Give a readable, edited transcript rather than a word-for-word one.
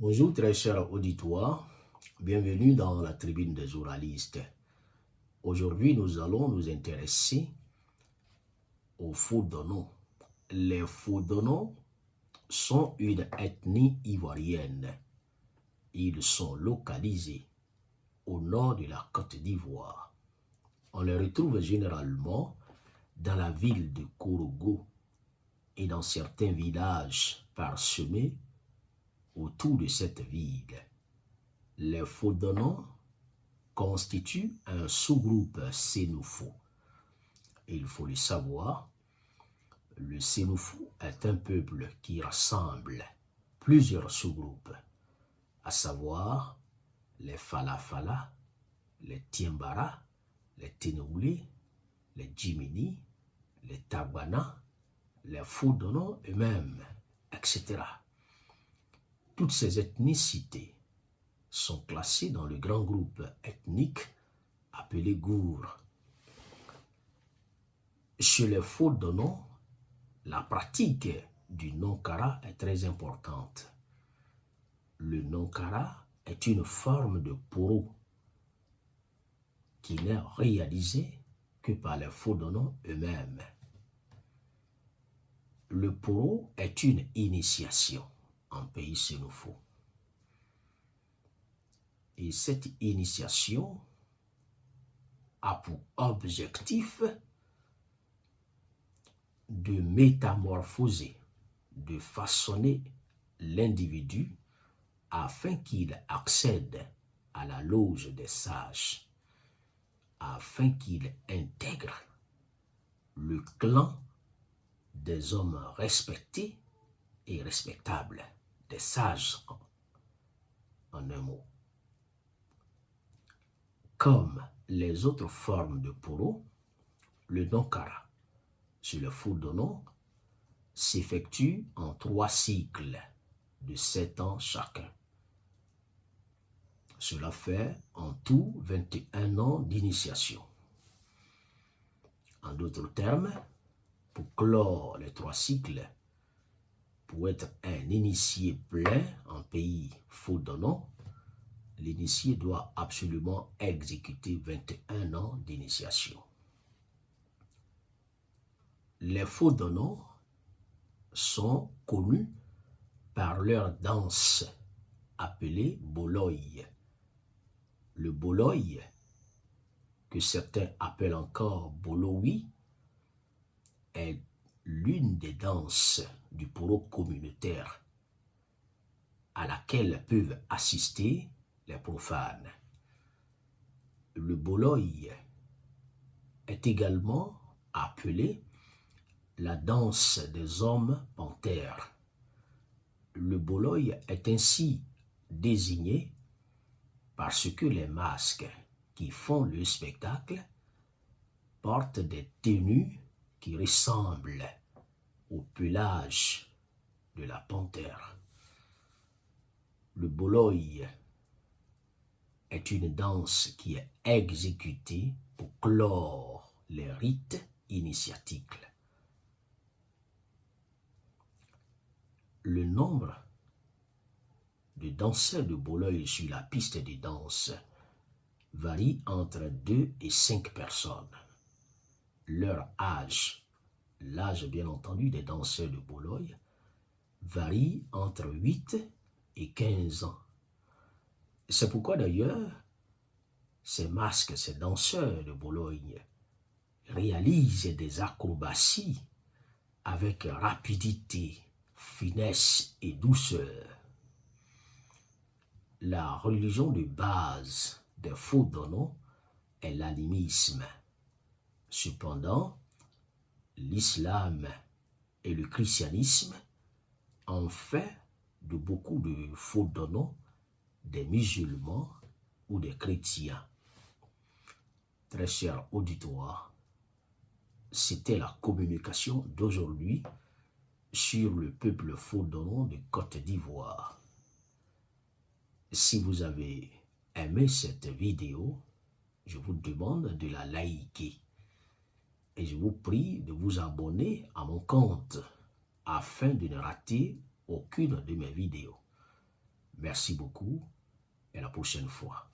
Bonjour très cher auditoire, bienvenue dans la tribune des oralistes. Aujourd'hui, nous allons nous intéresser aux Foudono. Les Foudono sont une ethnie ivoirienne. Ils sont localisés au nord de la Côte d'Ivoire. On les retrouve généralement dans la ville de Korogo et dans certains villages parsemés autour de cette ville. Les Foudono constituent un sous-groupe Sénoufo. Il faut le savoir, le Sénoufo est un peuple qui rassemble plusieurs sous-groupes, à savoir les Falafala, les Tiembara, les Ténoulé, les Djimini, les Tabana, les Foudono eux-mêmes, etc. Toutes ces ethnicités sont classées dans le grand groupe ethnique appelé Gour. Chez les Foudono, la pratique du Nonkara est très importante. Le Nonkara est une forme de poro qui n'est réalisée que par les Foudono eux-mêmes. Le poro est une initiation en pays sénoufo. Et cette initiation a pour objectif de métamorphoser, de façonner l'individu afin qu'il accède à la loge des sages, afin qu'il intègre le clan des hommes respectés et respectables, des sages en un mot. Comme les autres formes de poro, le Nonkara sur le Foudono s'effectue en 3 cycles de 7 ans chacun. Cela fait en tout 21 ans d'initiation. En d'autres termes, pour clore les 3 cycles, pour être un initié plein en pays Foudono, l'initié doit absolument exécuter 21 ans d'initiation. Les Foudono sont connus par leur danse appelée Boloy. Le Boloy, que certains appellent encore Bolowi, est l'une des danses du poro communautaire à laquelle peuvent assister les profanes. Le Boloy est également appelé la danse des hommes panthères. Le Boloy est ainsi désigné parce que les masques qui font le spectacle portent des tenues qui ressemblent au pelage de la panthère. Le Boloy est une danse qui est exécutée pour clore les rites initiatiques. Le nombre de danseurs de Boloy sur la piste de danse varie entre 2 et 5 personnes. Leur âge, l'âge bien entendu des danseurs de Boloy, varie entre 8 et 15 ans. C'est pourquoi d'ailleurs, ces masques, ces danseurs de Bologne réalisent des acrobaties avec rapidité, finesse et douceur. La religion de base des Foudono est l'animisme. Cependant, l'islam et le christianisme ont fait de beaucoup de Foudono des musulmans ou des chrétiens. Très cher auditoire, c'était la communication d'aujourd'hui sur le peuple Foudono de Côte d'Ivoire. Si vous avez aimé cette vidéo, je vous demande de la liker et je vous prie de vous abonner à mon compte afin de ne rater aucune de mes vidéos. Merci beaucoup et à la prochaine fois.